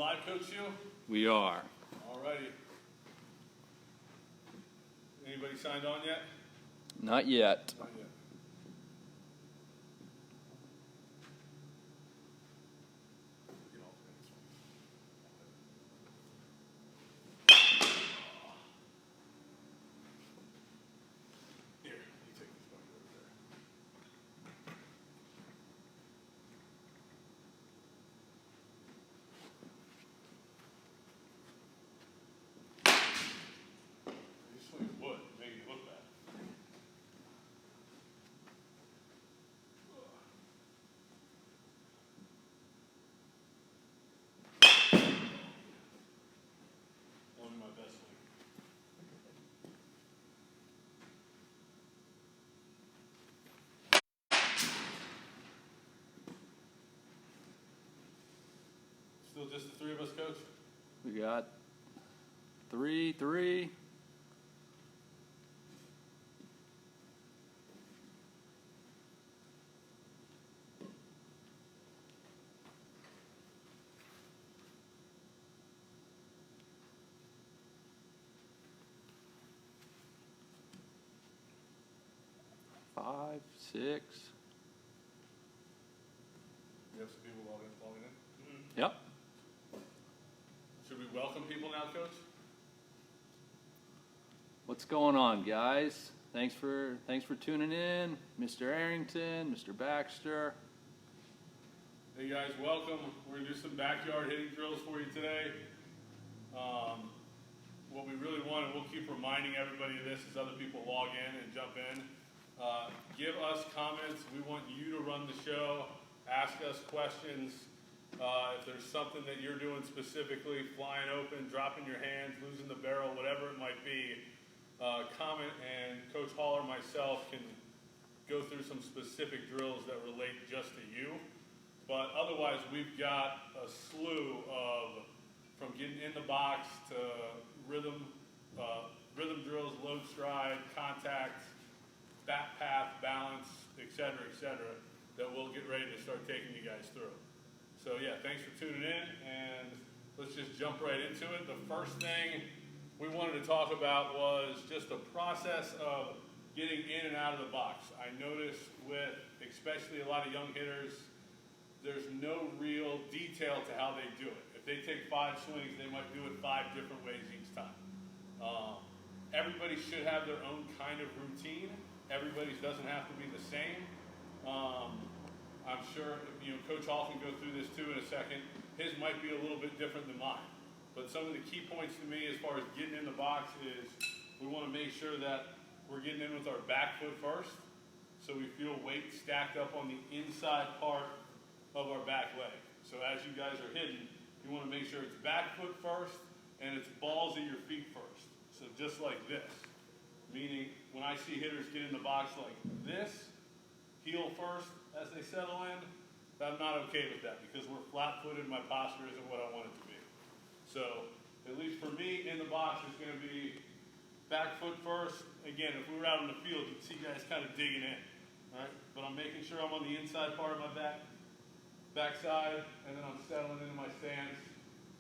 live, Coach Hugh? We are. All righty. Anybody signed on yet? Not yet. Not yet. Here, you take this one over there. These swings wood, make it look bad. Only my best swing. Still just the three of us, Coach? We got three. 5, 6. You have some people logging in? Yep. Should we welcome people now, Coach? What's going on, guys? Thanks for tuning in, Mr. Arrington, Mr. Baxter. Hey guys, welcome. We're gonna do some backyard hitting drills for you today. What we really want, and we'll keep reminding everybody of this as other people log in and jump in. Give us comments. We want you to run the show. Ask us questions. If there's something that you're doing specifically, flying open, dropping your hands, losing the barrel, whatever it might be, comment, and Coach Hall or myself can go through some specific drills that relate just to you. But otherwise, we've got a slew of, from getting in the box to rhythm drills, load stride, contact, back path, balance, etc., that we'll get ready to start taking you guys through. So yeah, thanks for tuning in, and let's just jump right into it. The first thing we wanted to talk about was just the process of getting in and out of the box. I noticed with especially a lot of young hitters, there's no real detail to how they do it. If they take 5 swings, they might do it 5 different ways each time. Everybody should have their own kind of routine. Everybody's doesn't have to be the same. I'm sure Coach Hall can go through this too in a second. His might be a little bit different than mine. But some of the key points to me as far as getting in the box is we want to make sure that we're getting in with our back foot first. So we feel weight stacked up on the inside part of our back leg. So as you guys are hitting, you want to make sure it's back foot first and it's balls at your feet first. So just like this. Meaning when I see hitters get in the box like this, heel first as they settle in, I'm not okay with that because we're flat-footed, my posture isn't what I want it to be. So at least for me, in the box is going to be back foot first. Again, if we were out in the field, you'd see guys kind of digging in. All right? But I'm making sure I'm on the inside part of my backside, and then I'm settling into my stance,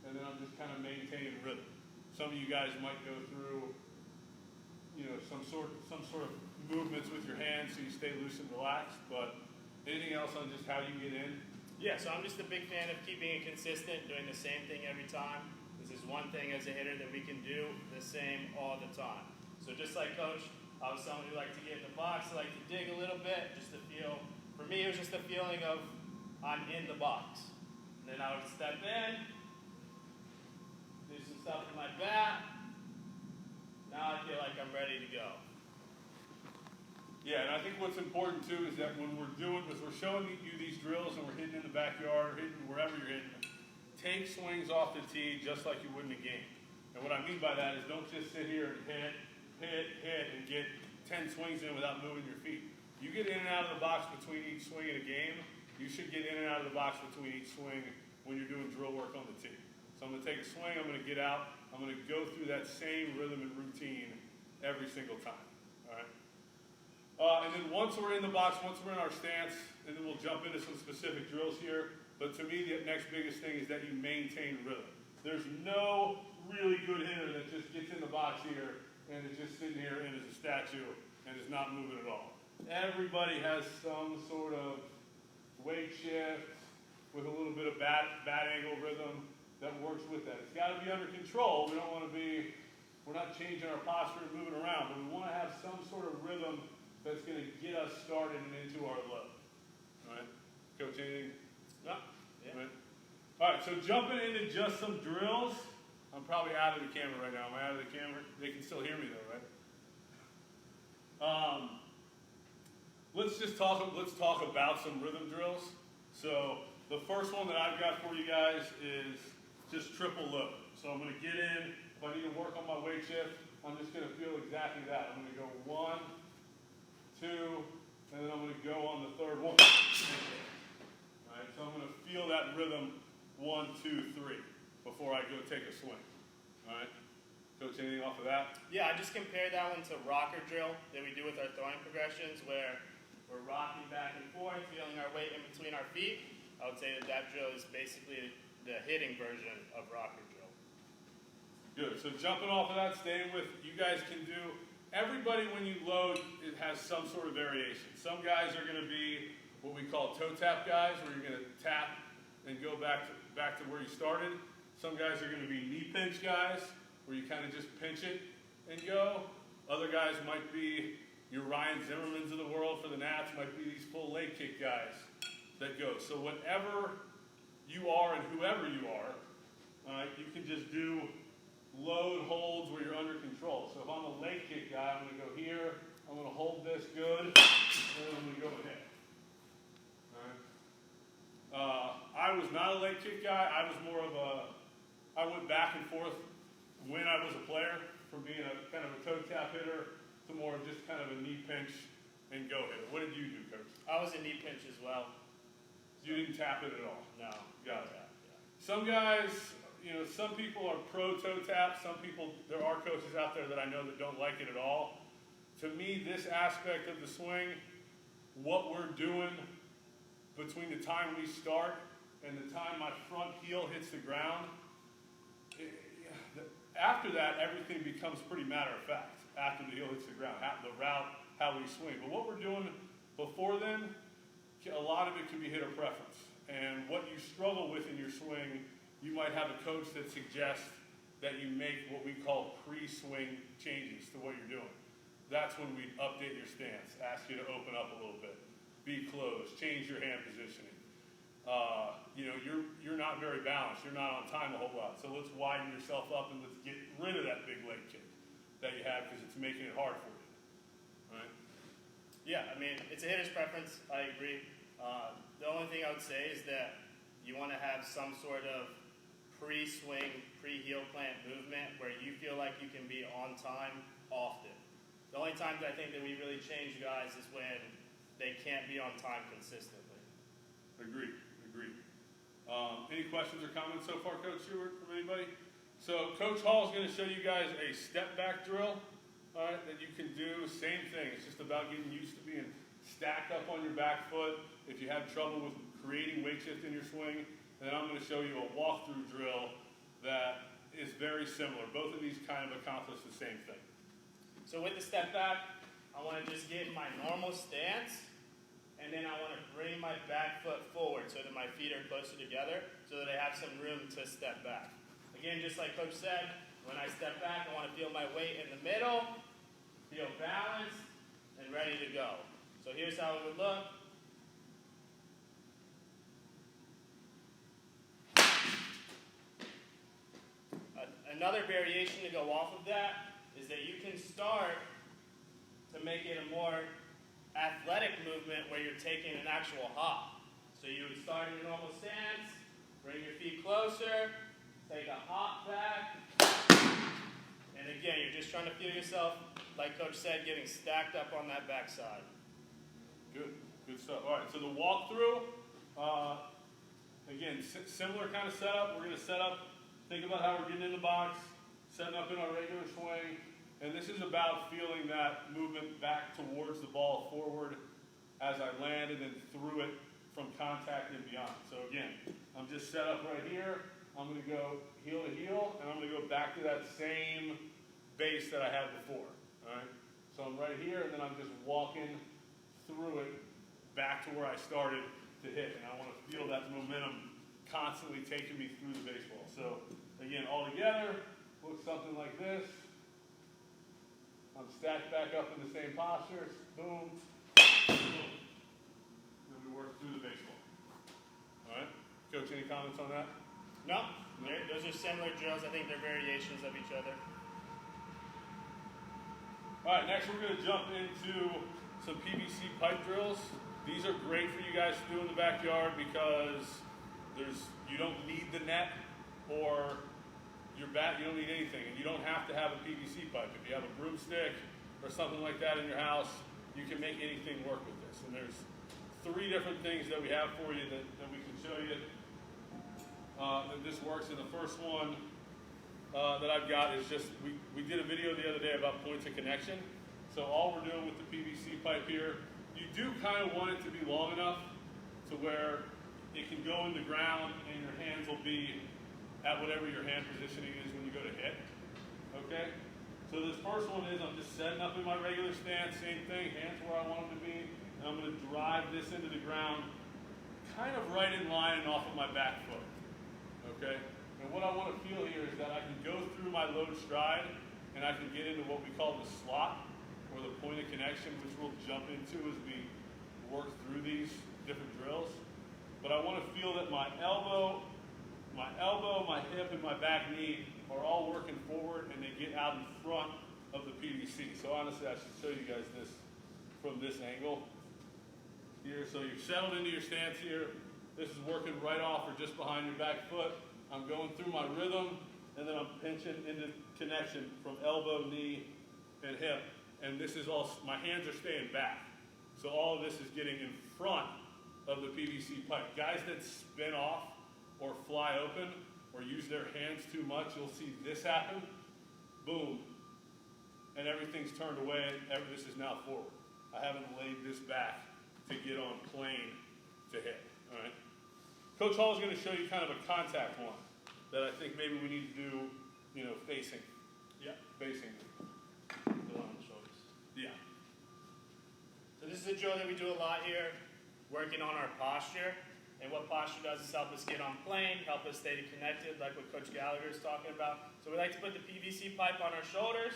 and then I'm just kind of maintaining rhythm. Some of you guys might go through, some sort of movements with your hands so you stay loose and relaxed. But anything else on just how you get in? Yeah, so I'm just a big fan of keeping it consistent, doing the same thing every time. This is one thing as a hitter that we can do the same all the time. So just like Coach, I was someone who liked to get in the box, I like to dig a little bit, just to feel. For me, it was just a feeling of I'm in the box. And then I would step in, do some stuff in my bat. Now I feel like I'm ready to go. Yeah, and I think what's important too is that when we're showing you these drills and we're hitting in the backyard or hitting wherever you're hitting, take swings off the tee just like you would in a game. And what I mean by that is don't just sit here and hit, and get 10 swings in without moving your feet. You get in and out of the box between each swing in a game, you should get in and out of the box between each swing when you're doing drill work on the tee. So I'm going to take a swing, I'm going to get out, I'm going to go through that same rhythm and routine every single time. All right? And then once we're in the box, once we're in our stance, and then we'll jump into some specific drills here. But to me, the next biggest thing is that you maintain rhythm. There's no really good hitter that just gets in the box here and is just sitting here and is a statue and is not moving at all. Everybody has some sort of weight shift with a little bit of bat angle rhythm that works with that. It's got to be under control. We don't want to be, we're not changing our posture and moving around, but we want to have some sort of rhythm that's going to get us started and into our load. All right? Coach, anything? No? Yeah. All right. All right, so jumping into just some drills. I'm probably out of the camera right now. Am I out of the camera? They can still hear me though, right? Let's talk about some rhythm drills. So the first one that I've got for you guys is just triple load. So I'm going to get in. If I need to work on my weight shift, I'm just going to feel exactly that. I'm going to go 1, 2, and then I'm going to go on the third one. All right, so I'm going to feel that rhythm 1, 2, 3 before I go take a swing. All right. Coach, anything off of that? Yeah, I just compared that one to rocker drill that we do with our throwing progressions where we're rocking back and forth, feeling our weight in between our feet. I would say that that drill is basically the hitting version of rocker drill. Good. So jumping off of that, staying with, you guys can do, everybody when you load, it has some sort of variation. Some guys are going to be what we call toe tap guys, where you're going to tap and go back to where you started. Some guys are going to be knee pinch guys, where you kind of just pinch it and go. Other guys might be your Ryan Zimmermans of the world for the Nats, might be these full leg kick guys that go. So whatever you are and whoever you are, you can just do load holds where you're under control. So if I'm a leg kick guy, I'm going to go here, I'm going to hold this good, and then I'm going to go and hit. I was not a leg kick guy. I was more of I went back and forth when I was a player, from being a kind of a toe tap hitter to more of just kind of a knee pinch and go hitter. What did you do, Coach? I was a knee pinch as well. You didn't tap it at all? No. Got it. Tap, yeah. Some guys, some people are pro toe tap. Some people, there are coaches out there that I know that don't like it at all. To me, this aspect of the swing, what we're doing between the time we start and the time my front heel hits the ground, after that, everything becomes pretty matter of fact. After the heel hits the ground, the route, how we swing. But what we're doing before then, a lot of it can be hitter preference. And what you struggle with in your swing, you might have a coach that suggests that you make what we call pre-swing changes to what you're doing. That's when we update your stance, ask you to open up a little bit, be closed, change your hand positioning. You're not very balanced. You're not on time a whole lot. So let's widen yourself up and let's get rid of that big leg kick that you have because it's making it hard for you. All right? Yeah, I mean, it's a hitter's preference. I agree. The only thing I would say is that you want to have some sort of pre-swing, pre-heel plant movement where you feel like you can be on time often. The only times I think that we really change guys is when they can't be on time consistently. Agreed. Any questions or comments so far, Coach Stewart, from anybody? So Coach Hall is going to show you guys a step back drill, all right, that you can do. Same thing. It's just about getting used to being stacked up on your back foot. If you have trouble with creating weight shift in your swing, then I'm going to show you a walkthrough drill that is very similar. Both of these kind of accomplish the same thing. So with the step back, I want to just get my normal stance, and then I want to bring my back foot forward so that my feet are closer together so that I have some room to step back. Again, just like Coach said, when I step back, I want to feel my weight in the middle, feel balanced, and ready to go. So here's how it would look. Another variation to go off of that is that you can start to make it a more athletic movement where you're taking an actual hop. So you would start in your normal stance, bring your feet closer, take a hop back, and again, you're just trying to feel yourself, like Coach said, getting stacked up on that backside. Good stuff. All right, so the walkthrough, again, similar kind of setup. We're going to set up, think about how we're getting in the box, setting up in our regular swing, And this is about feeling that movement back towards the ball forward as I landed and threw it from contact and beyond. So again, I'm just set up right here. I'm going to go heel to heel, and I'm going to go back to that same base that I had before. All right? So I'm right here, and then I'm just walking through it back to where I started to hit. And I want to feel that momentum constantly taking me through the baseball. So again, all together, looks something like this. I'm stacked back up in the same postures. Boom. Boom. Then we work through the baseball. All right? Coach, any comments on that? No, those are similar drills. I think they're variations of each other. All right, next we're going to jump into some PVC pipe drills. These are great for you guys to do in the backyard because you don't need the net or your bat, you don't need anything, and you don't have to have a PVC pipe. If you have a broomstick or something like that in your house, you can make anything work with this. And there's 3 different things that we have for you that we can show you that this works. And the first one that I've got is just, we did a video the other day about points of connection. So all we're doing with the PVC pipe here, you do kind of want it to be long enough to where it can go in the ground and your hands will be at whatever your hand positioning is when you go to hit. Okay? So this first one is I'm just setting up in my regular stance, same thing, hands where I want them to be, and I'm going to drive this into the ground kind of right in line and off of my back foot. Okay? And what I want to feel here is that I can go through my load stride and I can get into what we call the slot, or the point of connection, which we'll jump into as we work through these different drills. But I want to feel that my elbow, my hip, and my back knee are all working forward and they get out in front of the PVC. So honestly, I should show you guys this from this angle here. So you're settled into your stance here. This is working right off or just behind your back foot. I'm going through my rhythm, and then I'm pinching into connection from elbow, knee, and hip. And this is all, my hands are staying back. So all of this is getting in front of the PVC pipe. Guys that spin off or fly open or use their hands too much, you'll see this happen. Boom. And everything's turned away. This is now forward. I haven't laid this back to get on plane to hit. All right. Coach Hall is going to show you kind of a contact one that I think maybe we need to do, facing. Yeah. Facing. The one on the shoulders. Yeah. So this is a drill that we do a lot here, working on our posture. And what posture does is help us get on plane, help us stay connected, like what Coach Gallagher is talking about. So we like to put the PVC pipe on our shoulders,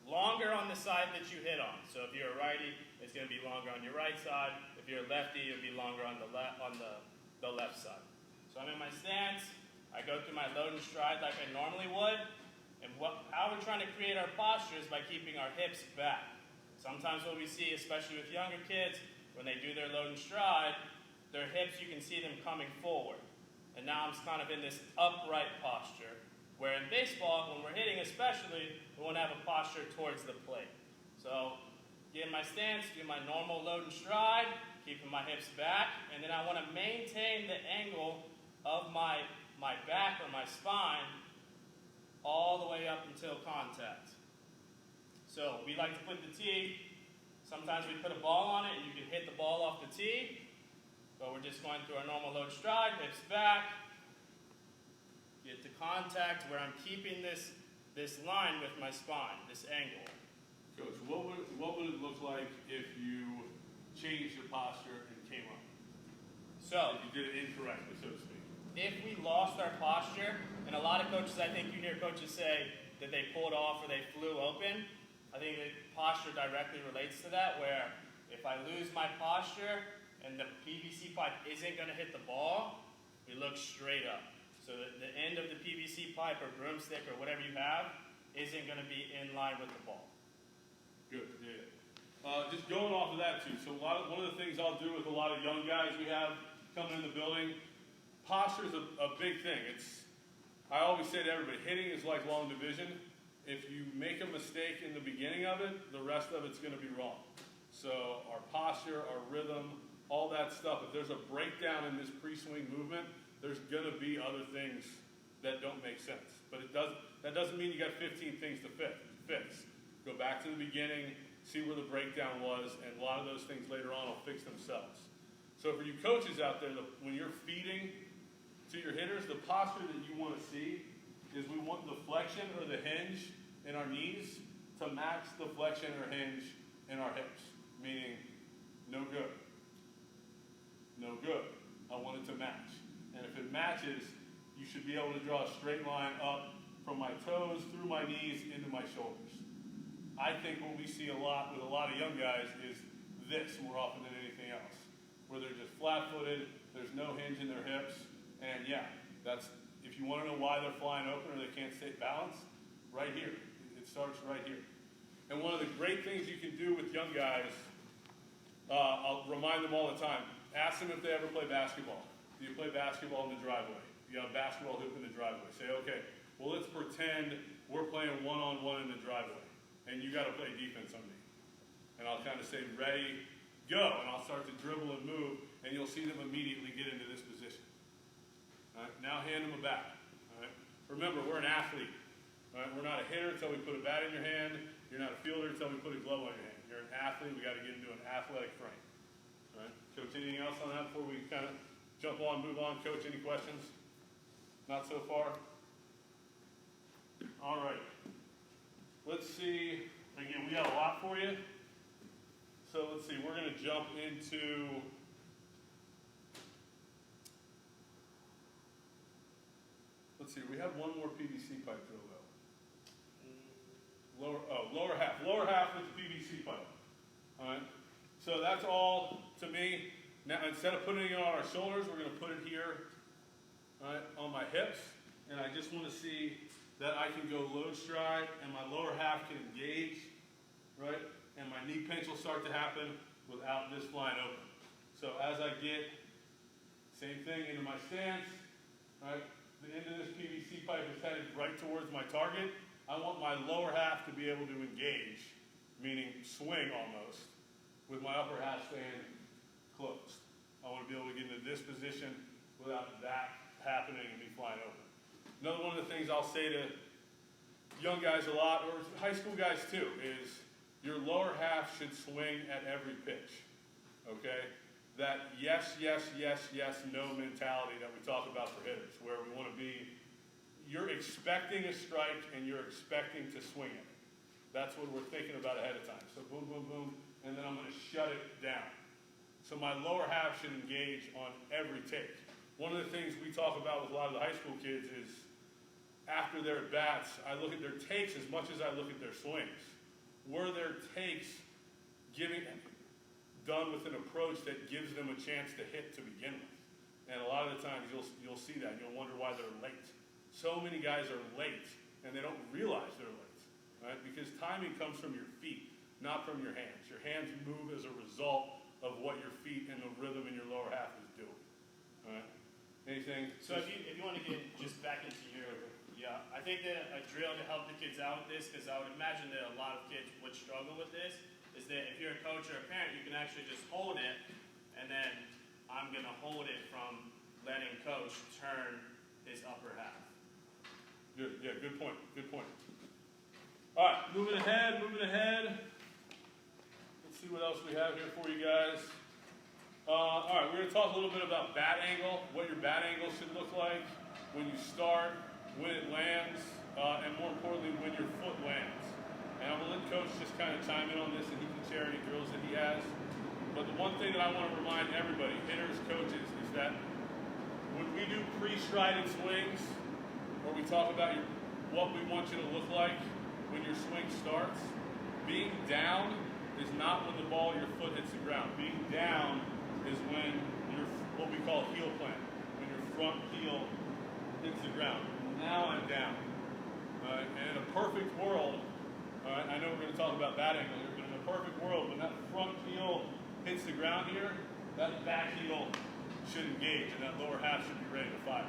longer on the side that you hit on. So if you're a righty, it's going to be longer on your right side. If you're a lefty, it'll be longer on the left side. So I'm in my stance. I go through my load and stride like I normally would. And how we're trying to create our posture is by keeping our hips back. Sometimes what we see, especially with younger kids, when they do their load and stride, their hips, you can see them coming forward. And now I'm kind of in this upright posture, where in baseball, when we're hitting especially, we want to have a posture towards the plate. So get in my stance, do my normal load and stride, keeping my hips back, and then I want to maintain the angle of my back or my spine all the way up until contact. So we like to put the tee. Sometimes we put a ball on it and you can hit the ball off the tee. But we're just going through our normal load stride, hips back, get to contact where I'm keeping this line with my spine, this angle. Coach, what would it look like if you changed your posture and came up? So, if you did it incorrectly, so to speak. If we lost our posture, and a lot of coaches, I think you hear coaches say that they pulled off or they flew open, I think that posture directly relates to that, where if I lose my posture and the PVC pipe isn't going to hit the ball, we look straight up. So the end of the PVC pipe or broomstick or whatever you have isn't going to be in line with the ball. Good, yeah. Just going off of that too, so one of the things I'll do with a lot of young guys we have coming in the building, posture is a big thing. I always say to everybody, hitting is like long division. If you make a mistake in the beginning of it, the rest of it's going to be wrong. So our posture, our rhythm, all that stuff, if there's a breakdown in this pre-swing movement, there's going to be other things that don't make sense. But that doesn't mean you got 15 things to fix. Go back to the beginning, see where the breakdown was, and a lot of those things later on will fix themselves. So for you coaches out there, when you're feeding to your hitters, the posture that you want to see is we want the flexion or the hinge in our knees to match the flexion or hinge in our hips, meaning no good. No good. I want it to match. And if it matches, you should be able to draw a straight line up from my toes, through my knees, into my shoulders. I think what we see a lot with a lot of young guys is this more often than anything else, where they're just flat-footed, there's no hinge in their hips, and yeah, that's, if you want to know why they're flying open or they can't stay balanced, right here. It starts right here. And one of the great things you can do with young guys, I'll remind them all the time, ask them if they ever play basketball. Do you play basketball in the driveway? You got a basketball hoop in the driveway. Say, okay, well, let's pretend we're playing one-on-one in the driveway, and you got to play defense on me. And I'll kind of say, ready, go, and I'll start to dribble and move, and you'll see them immediately get into this position. All right, now hand them a bat. All right? Remember, we're an athlete. All right? We're not a hitter until we put a bat in your hand. You're not a fielder until we put a glove on your hand. You're an athlete. We got to get into an athletic frame. All right? Coach, anything else on that before we kind of jump on, move on? Coach, any questions? Not so far? All right. Let's see. Again, we got a lot for you. So let's see. We're going to jump into let's see. We had one more PVC pipe drill though. Lower half. Lower half with the PVC pipe. All right. So that's all to me. Now instead of putting it on our shoulders, we're going to put it here, all right, on my hips, and I just want to see that I can go low stride and my lower half can engage, right? And my knee pinch will start to happen without this flying open. So as I get, same thing, into my stance, right? The end of this PVC pipe is headed right towards my target. I want my lower half to be able to engage, meaning swing almost, with my upper half staying closed. I want to be able to get into this position without that happening and me flying open. Another one of the things I'll say to young guys a lot, or high school guys too, is your lower half should swing at every pitch, okay? That yes, yes, yes, yes, no mentality that we talk about for hitters, where we want to be, you're expecting a strike and you're expecting to swing it. That's what we're thinking about ahead of time. So boom, boom, boom, and then I'm going to shut it down. So my lower half should engage on every take. One of the things we talk about with a lot of the high school kids is after their bats, I look at their takes as much as I look at their swings. Were their takes done with an approach that gives them a chance to hit to begin with? And a lot of the times you'll see that and you'll wonder why they're late. So many guys are late and they don't realize they're late, right? Because timing comes from your feet, not from your hands. Your hands move as a result of what your feet and the rhythm in your lower half is doing. All right? Anything? So if you want to get just back into your, yeah, I think that a drill to help the kids out with this, because I would imagine that a lot of kids would struggle with this, is that if you're a coach or a parent, you can actually just hold it, and then I'm going to hold it from letting coach turn his upper half. Good, yeah, good point, good point. All right, moving ahead. Let's see what else we have here for you guys. All right, we're going to talk a little bit about bat angle, what your bat angle should look like when you start, when it lands, and more importantly, when your foot lands. And I'm going to let Coach just kind of chime in on this, and he can share any drills that he has. But the one thing that I want to remind everybody, hitters, coaches, is that when we do pre-strided swings, or we talk about what we want you to look like when your swing starts, being down is not when the ball, your foot hits the ground. Being down is when your, what we call heel plant, when your front heel hits the ground. Now I'm down. And in a perfect world, all right, I know we're going to talk about bat angle here, but in a perfect world, when that front heel hits the ground here, that back heel should engage and that lower half should be ready to fire.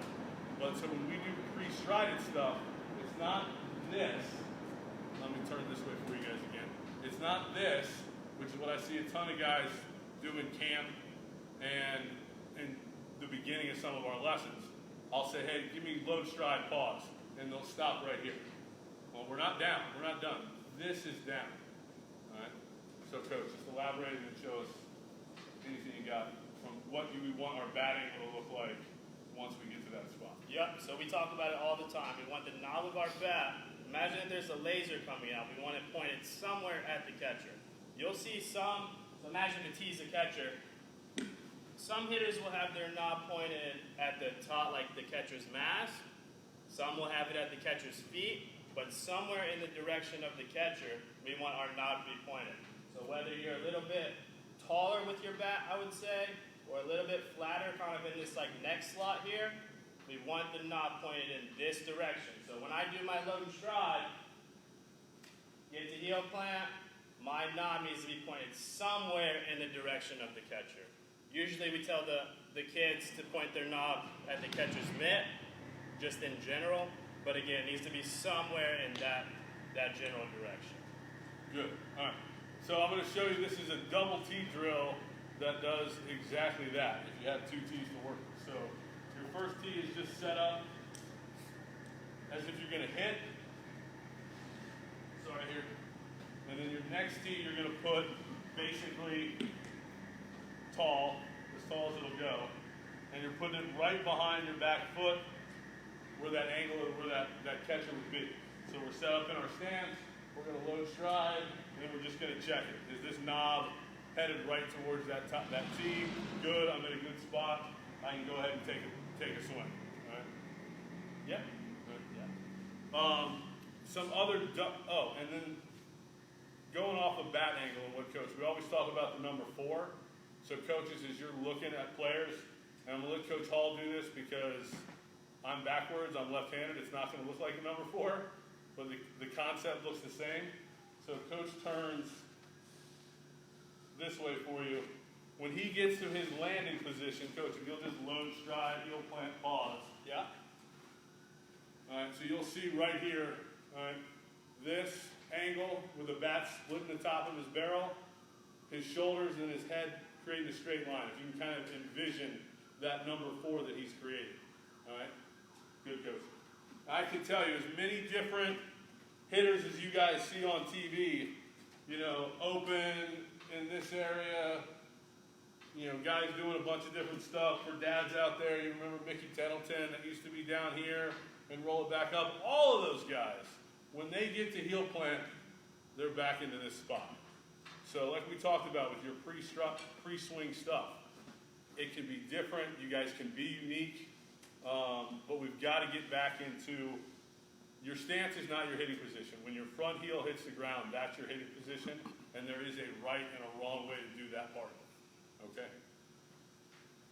But so when we do pre-strided stuff, it's not this. Let me turn this way for you guys again. It's not this, which is what I see a ton of guys do in camp and in the beginning of some of our lessons. I'll say, hey, give me low stride pause, and they'll stop right here. Well, we're not down. We're not done. this is down. All right? So coach, just elaborate and show us anything you got from what you would want our bat angle to look like once we get to that spot. Yep, so we talk about it all the time. We want the knob of our bat. Imagine if there's a laser coming out. We want it pointed somewhere at the catcher. You'll see some, so imagine the tee's a catcher. Some hitters will have their knob pointed at the top, like the catcher's mask. Some will have it at the catcher's feet, but somewhere in the direction of the catcher, we want our knob to be pointed. So whether you're a little bit taller with your bat, I would say, or a little bit flatter, kind of in this like neck slot here, we want the knob pointed in this direction. So when I do my load and stride, get to heel plant, my knob needs to be pointed somewhere in the direction of the catcher. Usually we tell the kids to point their knob at the catcher's mitt, just in general, but again, it needs to be somewhere in that general direction. Good. All right. So I'm going to show you, this is a double T drill that does exactly that, if you have two T's to work with. So your first tee is just set up as if you're going to hit. So right here. And then your next tee you're going to put basically as tall as it'll go. And you're putting it right behind your back foot where that angle or where that catcher would be. So we're set up in our stance, we're going to load stride, and then we're just going to check it. Is this knob headed right towards that tee? Good, I'm in a good spot. I can go ahead and take a swing. All right? Yep. Good. Yeah. Some other, and then going off of bat angle and what coach, we always talk about the number 4. So coaches, as you're looking at players, and I'm going to let Coach Hall do this because I'm backwards, I'm left-handed, it's not going to look like a number 4, but the concept looks the same. So coach turns this way for you. When he gets to his landing position, coach, if you'll just load stride, heel plant, pause. Yeah? All right, so you'll see right here, all right, this angle with the bat splitting the top of his barrel, his shoulders and his head creating a straight line. If you can kind of envision that number 4 that he's created. All right? Good, coach. I can tell you, as many different hitters as you guys see on TV, open in this area, guys doing a bunch of different stuff. For dads out there, you remember Mickey Tettleton that used to be down here and roll it back up. All of those guys, when they get to heel plant, they're back into this spot. So like we talked about with your pre-swing stuff, it can be different. You guys can be unique. But we've got to get back into, your stance is not your hitting position. When your front heel hits the ground, that's your hitting position, and there is a right and a wrong way to do that part of it. Okay?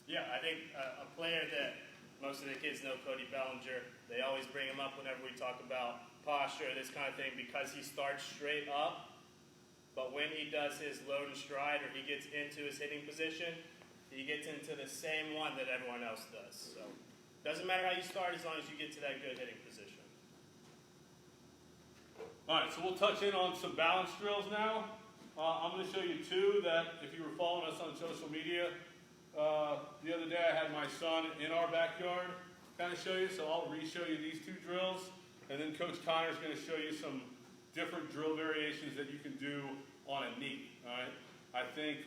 Yeah, I think a player that most of the kids know, Cody Bellinger, they always bring him up whenever we talk about posture, this kind of thing, because he starts straight up, but when he does his load and stride or he gets into his hitting position, he gets into the same one that everyone else does. So doesn't matter how you start as long as you get to that good hitting position. All right, so we'll touch in on some balance drills now. I'm going to show you 2 that, if you were following us on social media, the other day I had my son in our backyard kind of show you, so I'll re-show you these 2 drills, and then Coach Connor's going to show you some different drill variations that you can do on a knee. All right, I think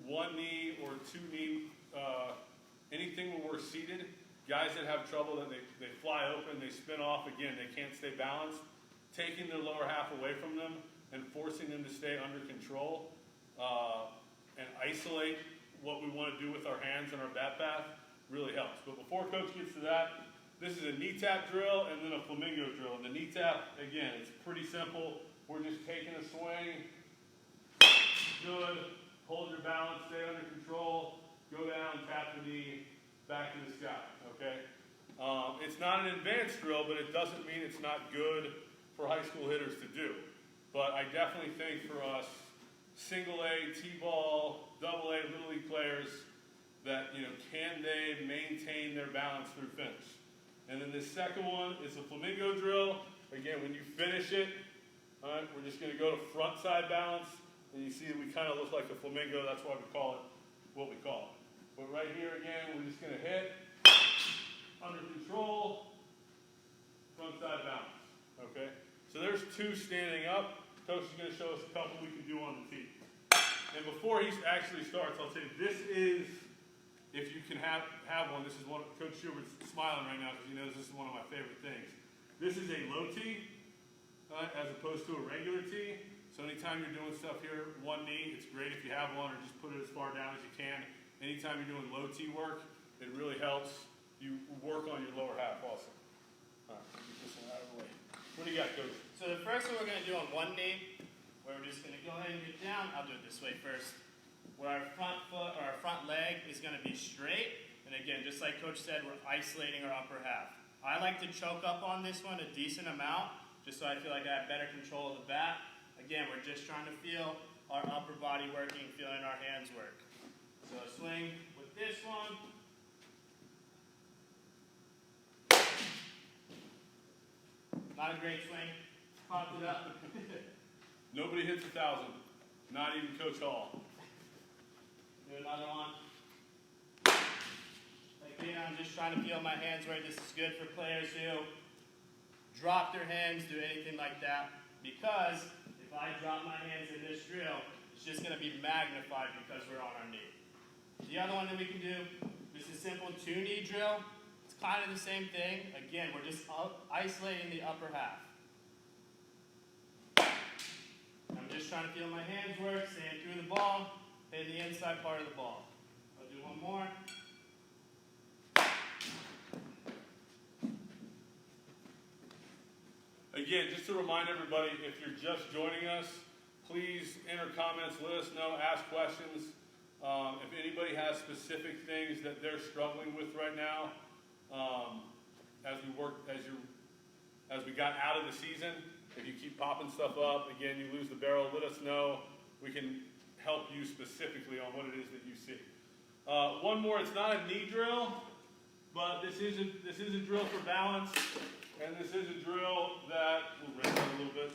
1 knee or 2 knee, anything where we're seated, guys that have trouble, that they fly open, they spin off, again, they can't stay balanced, taking their lower half away from them and forcing them to stay under control and isolate what we want to do with our hands and our bat path really helps. But before Coach gets to that, this is a knee tap drill and then a flamingo drill. And the knee tap, again, it's pretty simple. We're just taking a swing. Good. Hold your balance, stay under control, go down, tap the knee, back to the sky, okay? It's not an advanced drill, but it doesn't mean it's not good for high school hitters to do. But I definitely think for us, single A, T-ball, double A, little league players, that, can they maintain their balance through finish? And then this second one is a flamingo drill. Again, when you finish it, all right, we're just going to go to front side balance. And you see we kind of look like a flamingo. That's why we call it what we call it. But right here again, we're just going to hit, under control, front side balance. Okay? So there's 2 standing up. Coach is going to show us a couple we can do on the tee. And before he actually starts, I'll say this is, if you can have one, this is one, Coach Schubert's smiling right now because he knows this is one of my favorite things. This is a low tee, as opposed to a regular tee. So anytime you're doing stuff here, one knee, it's great if you have one, or just put it as far down as you can. Anytime you're doing low tee work, it really helps you work on your lower half also. All right, get this one out of the way. What do you got, Coach? So the first one we're going to do on one knee, where we're just going to go ahead and get down. I'll do it this way first. Where our front foot or our front leg is going to be straight. And again, just like Coach said, we're isolating our upper half. I like to choke up on this one a decent amount, just so I feel like I have better control of the bat. Again, we're just trying to feel our upper body working, feeling our hands work. So swing with this one. Not a great swing. Popped it up. Nobody hits 1,000. Not even Coach Hall. Do another one. Again, I'm just trying to feel my hands work. This is good for players who drop their hands, do anything like that. Because if I drop my hands in this drill, it's just going to be magnified because we're on our knee. The other one that we can do, just a simple 2-knee drill. It's kind of the same thing. Again, we're just isolating the upper half. I'm just trying to feel my hands work, staying through the ball, hitting the inside part of the ball. I'll do one more. Again, just to remind everybody, if you're just joining us, please enter comments, let us know, ask questions. If anybody has specific things that they're struggling with right now, as we got out of the season, if you keep popping stuff up, again, you lose the barrel, let us know. We can help you specifically on what it is that you see. One more, it's not a knee drill, but this is a drill for balance, and this is a drill that, we'll raise it a little bit,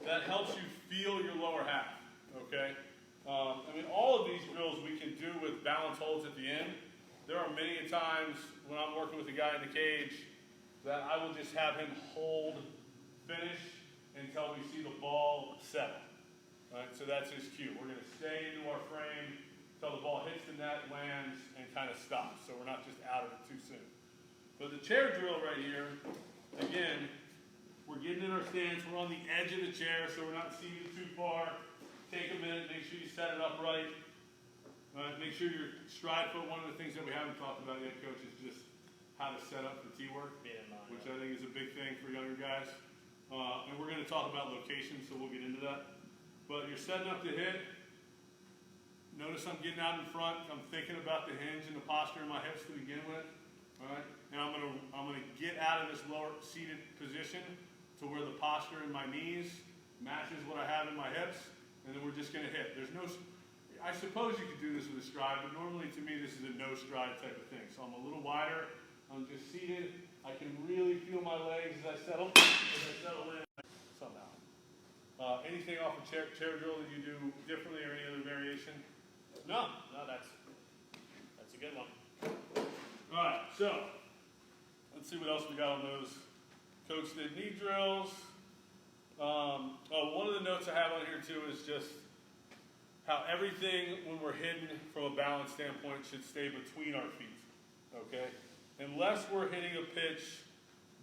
that helps you feel your lower half, okay? I mean, all of these drills we can do with balance holds at the end. There are many times when I'm working with a guy in the cage that I will just have him hold finish until we see the ball settle. Right? So that's his cue. We're going to stay into our frame until the ball hits the net, lands, and kind of stops. So we're not just out of it too soon. But the chair drill right here, again, we're getting in our stance. We're on the edge of the chair, so we're not seated too far. Take a minute, make sure you set it up right. Make sure your stride foot, one of the things that we haven't talked about yet, Coach, is just how to set up the tee work, which I think is a big thing for younger guys. And we're going to talk about location, so we'll get into that. But you're setting up the hit. Notice I'm getting out in front. I'm thinking about the hinge and the posture in my hips to begin with. All right? And I'm gonna get out of this lower seated position to where the posture in my knees matches what I have in my hips. And then we're just going to hit. There's no, I suppose you could do this with a stride, but normally to me this is a no stride type of thing. So I'm a little wider. I'm just seated. I can really feel my legs as I settle in somehow. Anything off a chair drill that you do differently or any other variation? No, that's a good one. All right, so let's see what else we got on those. Coach did knee drills. One of the notes I have on here too is just how everything, when we're hitting from a balance standpoint, should stay between our feet, okay? Unless we're hitting a pitch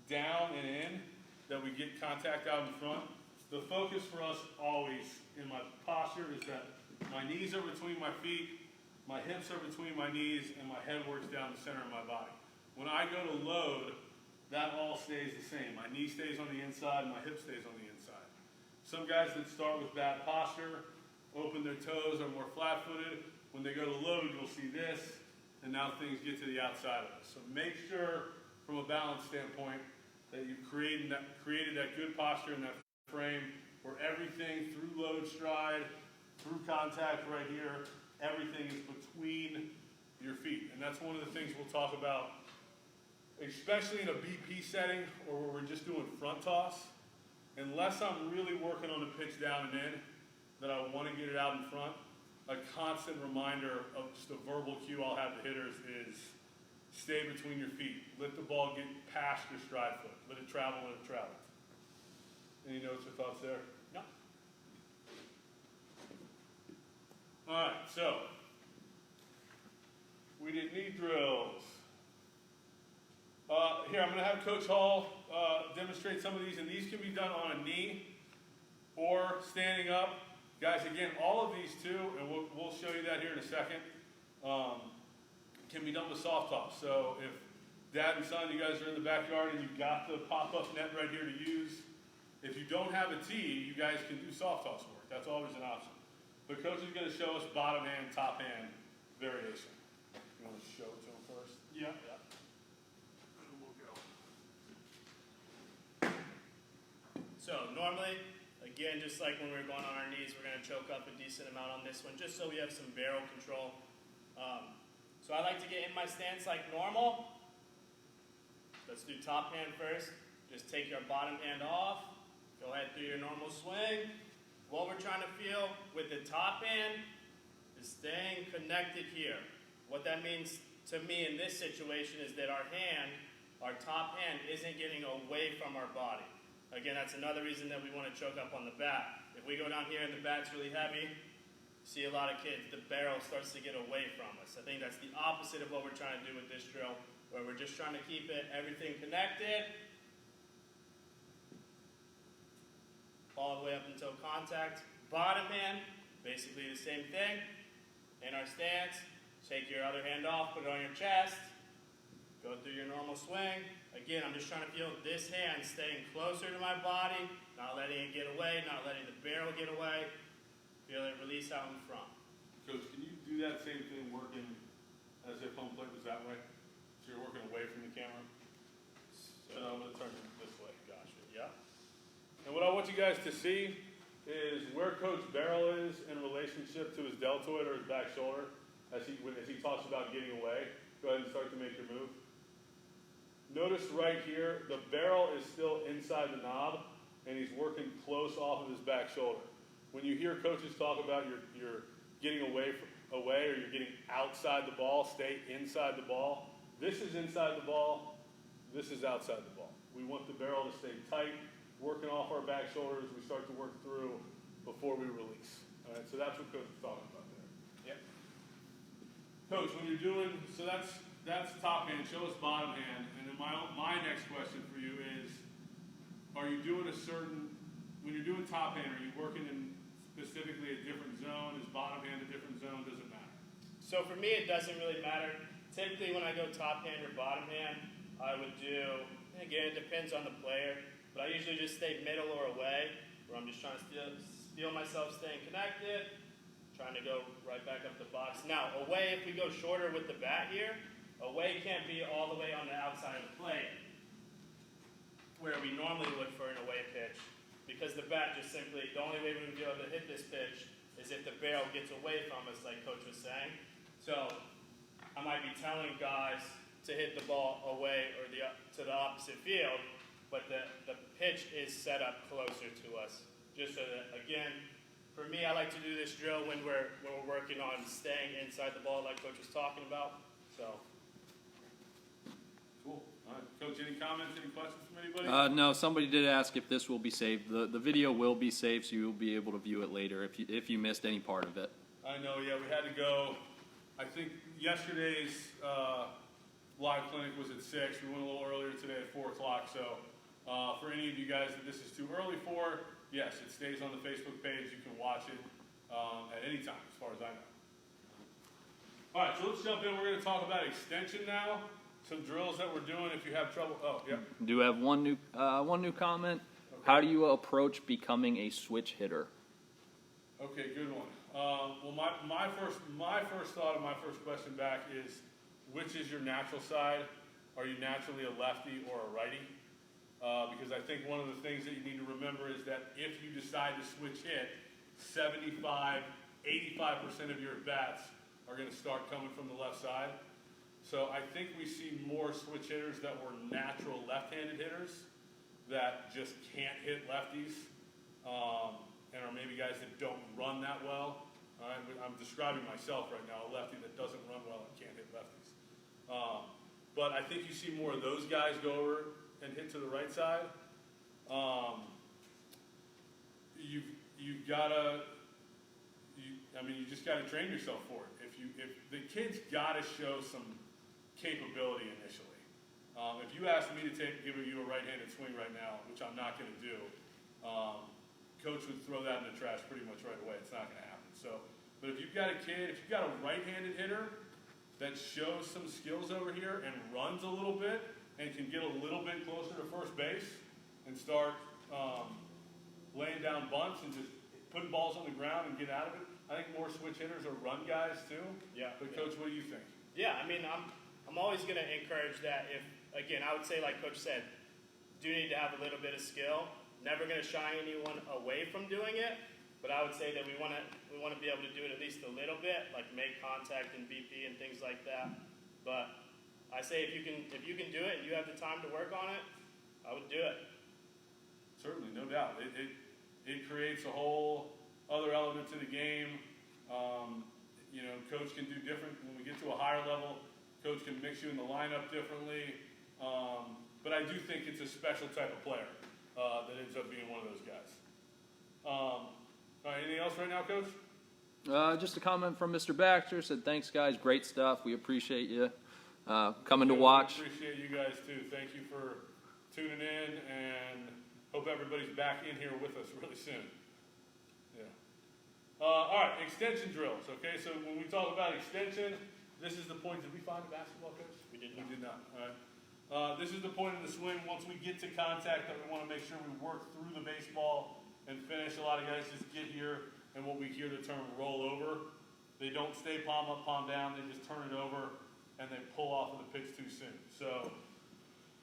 down and in, that we get contact out in front, the focus for us always in my posture is that my knees are between my feet, my hips are between my knees, and my head works down the center of my body. When I go to load, that all stays the same. My knee stays on the inside, and my hip stays on the inside. Some guys that start with bad posture, open their toes, are more flat-footed. When they go to load, you'll see this, and now things get to the outside of us. So make sure, from a balance standpoint, that you've created that good posture in that frame where everything through load stride, through contact right here, everything is between your feet. And that's one of the things we'll talk about, especially in a BP setting or where we're just doing front toss. Unless I'm really working on the pitch down and in, that I want to get it out in front, a constant reminder of just a verbal cue I'll have the hitters is stay between your feet. Let the ball get past your stride foot. Let it travel, let it travel. Any notes or thoughts there? No. All right, so we did knee drills. Here, I'm going to have Coach Hall demonstrate some of these, and these can be done on a knee or standing up. Guys, again, all of these too, and we'll show you that here in a second, can be done with soft toss. So if dad and son, you guys are in the backyard and you've got the pop-up net right here to use, if you don't have a tee, you guys can do soft toss work. That's always an option. But Coach is going to show us bottom hand, top hand variation. You want to show it to him first? Yeah. And we'll go. So normally, again, just like when we were going on our knees, we're going to choke up a decent amount on this one, just so we have some barrel control. So I like to get in my stance like normal. Let's do top hand first. Just take your bottom hand off. Go ahead through your normal swing. What we're trying to feel with the top hand is staying connected here. What that means to me in this situation is that our top hand, isn't getting away from our body. Again, that's another reason that we want to choke up on the bat. If we go down here and the bat's really heavy, see a lot of kids, the barrel starts to get away from us. I think that's the opposite of what we're trying to do with this drill, where we're just trying to keep everything connected, all the way up until contact. Bottom hand, basically the same thing. In our stance, take your other hand off, put it on your chest, go through your normal swing. Again, I'm just trying to feel this hand staying closer to my body, not letting it get away, not letting the barrel get away. Feel it release out in front. Coach, can you do that same thing working as if home plate was that way? So you're working away from the camera? So I'm going to turn it this way. Gotcha. Yeah. And what I want you guys to see is where Coach Barrel is in relationship to his deltoid or his back shoulder as he talks about getting away. Go ahead and start to make your move. Notice right here, the barrel is still inside the knob, and he's working close off of his back shoulder. When you hear coaches talk about you're getting away or you're getting outside the ball, stay inside the ball. This is inside the ball. This is outside the ball. We want the barrel to stay tight, working off our back shoulders. We start to work through before we release. All right, so that's what Coach is talking about there. Yep. Coach, when you're doing, so that's top hand. Show us bottom hand. And then my next question for you is, are you doing when you're doing top hand, are you working in specifically a different zone? Is bottom hand a different zone? Does it matter? So for me, it doesn't really matter. Typically, when I go top hand or bottom hand, I would do, again, it depends on the player, but I usually just stay middle or away, where I'm just trying to feel myself staying connected, trying to go right back up the box. Now, away, if we go shorter with the bat here, away can't be all the way on the outside of the plate, where we normally would for an away pitch, because the bat just simply, the only way we would be able to hit this pitch is if the barrel gets away from us, like Coach was saying. So I might be telling guys to hit the ball away or to the opposite field, but the pitch is set up closer to us. Just so that, again, for me, I like to do this drill when we're working on staying inside the ball, like Coach was talking about. So. Cool. All right. Coach, any comments, any questions from anybody? No, somebody did ask if this will be saved. The video will be saved, so you'll be able to view it later if you missed any part of it. I know, yeah, we had to go. I think yesterday's live clinic was at 6. We went a little earlier today at 4 o'clock. So for any of you guys that this is too early for, yes, it stays on the Facebook page. You can watch it at any time, as far as I know. All right, so let's jump in. We're going to talk about extension now. Some drills that we're doing if you have trouble. Oh, yeah. Do have one new comment. Okay. How do you approach becoming a switch hitter? Okay, good one. Well, my first thought and my first question back is, which is your natural side? Are you naturally a lefty or a righty? Because I think one of the things that you need to remember is that if you decide to switch hit, 75, 85% of your bats are going to start coming from the left side. So I think we see more switch hitters that were natural left-handed hitters that just can't hit lefties, and are maybe guys that don't run that well. All right, I'm describing myself right now, a lefty that doesn't run well and can't hit lefties. But I think you see more of those guys go over and hit to the right side. You've got to, I mean, you just got to train yourself for it. If the kid's got to show some capability initially. If you asked me to give you a right-handed swing right now, which I'm not going to do, coach would throw that in the trash pretty much right away. It's not going to happen. So, but if you've got a kid, if you've got a right-handed hitter that shows some skills over here and runs a little bit and can get a little bit closer to first base and start laying down bunts and just putting balls on the ground and get out of it, I think more switch hitters are run guys too. Yeah. But Coach, what do you think? Yeah, I mean, I'm always going to encourage that. If, again, I would say, like Coach said, do need to have a little bit of skill. Never going to shy anyone away from doing it, but I would say that we want to be able to do it at least a little bit, like make contact in BP and things like that. But I say if you can do it and you have the time to work on it, I would do it. Certainly, no doubt. It creates a whole other element to the game. You know, coach can do different when we get to a higher level. Coach can mix you in the lineup differently. But I do think it's a special type of player that ends up being one of those guys. All right, anything else right now, Coach? Just a comment from Mr. Baxter. Said, thanks, guys. Great stuff. We appreciate you coming to watch. We appreciate you guys, too. Thank you for tuning in, and hope everybody's back in here with us really soon. Yeah. All right, extension drills. Okay, so when we talk about extension, this is the point. Did we find a basketball, Coach? We did not. We did not. All right. This is the point in the swing. Once we get to contact, that we want to make sure we work through the baseball and finish. A lot of guys just get here, and what we hear the term roll over. They don't stay palm up, palm down. They just turn it over, and they pull off of the pitch too soon. So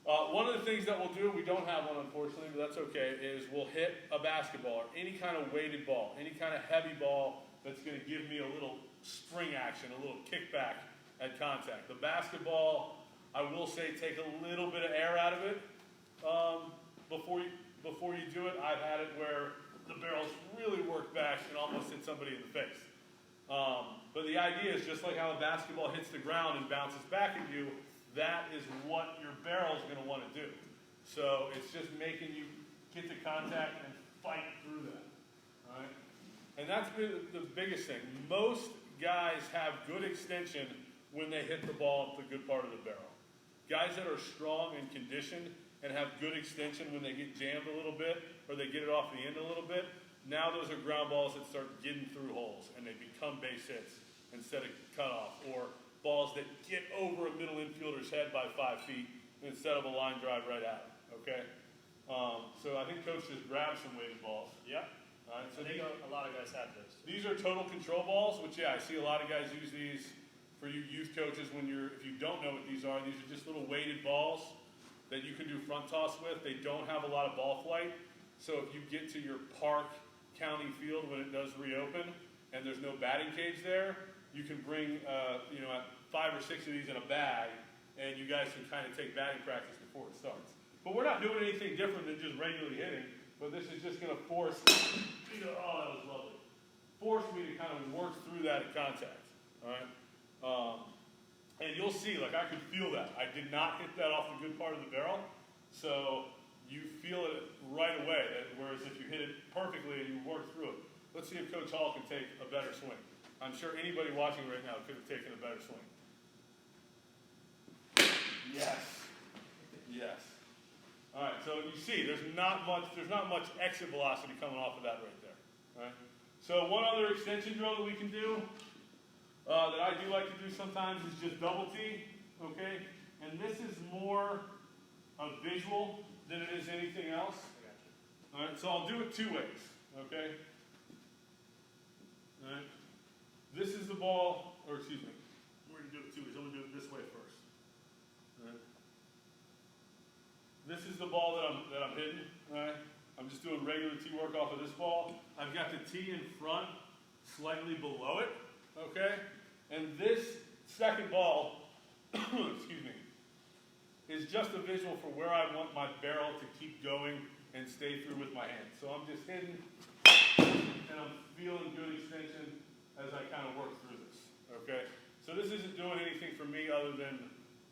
one of the things that we'll do, we don't have one unfortunately, but that's okay, is we'll hit a basketball or any kind of weighted ball, any kind of heavy ball that's going to give me a little spring action, a little kickback at contact. The basketball, I will say, take a little bit of air out of it before you do it. I've had it where the barrels really work back and almost hit somebody in the face. But the idea is just like how a basketball hits the ground and bounces back at you, that is what your barrel is going to want to do. So it's just making you get to contact and fight through that. All right? And that's been the biggest thing. Most guys have good extension when they hit the ball at the good part of the barrel. Guys that are strong and conditioned and have good extension when they get jammed a little bit or they get it off the end a little bit, now those are ground balls that start getting through holes and they become base hits instead of cutoff, or balls that get over a middle infielder's head by 5 feet instead of a line drive right at it, okay? So I think Coach just grabbed some weighted balls. Yeah. All right, so I think a lot of guys have those. these are total control balls, which, yeah, I see a lot of guys use these for you youth coaches when if you don't know what these are just little weighted balls that you can do front toss with. They don't have a lot of ball flight. So if you get to your Park County field when it does reopen and there's no batting cage there, you can bring, 5 or 6 of these in a bag, and you guys can kind of take batting practice before it starts. But we're not doing anything different than just regularly hitting, but this is just going to force me to, oh, that was lovely, force me to kind of work through that at contact, all right? And you'll see, like, I could feel that. I did not hit that off the good part of the barrel, so you feel it right away, whereas if you hit it perfectly and you work through it. Let's see if Coach Hall can take a better swing. I'm sure anybody watching right now could have taken a better swing. Yes. Yes. All right, so you see, there's not much exit velocity coming off of that right there. All right? So one other extension drill that we can do, that I do like to do sometimes, is just double T, okay? And this is more a visual than it is anything else. All right, so I'll do it 2 ways, okay? All right. This is the ball, or excuse me, we're going to do it 2 ways. I'm going to do it this way first. All right. This is the ball that I'm hitting, right? I'm just doing regular T work off of this ball. I've got the T in front, slightly below it, okay? And this second ball, excuse me, is just a visual for where I want my barrel to keep going and stay through with my hand. So I'm just hitting, and I'm feeling good extension as I kind of work through this, okay? So this isn't doing anything for me other than,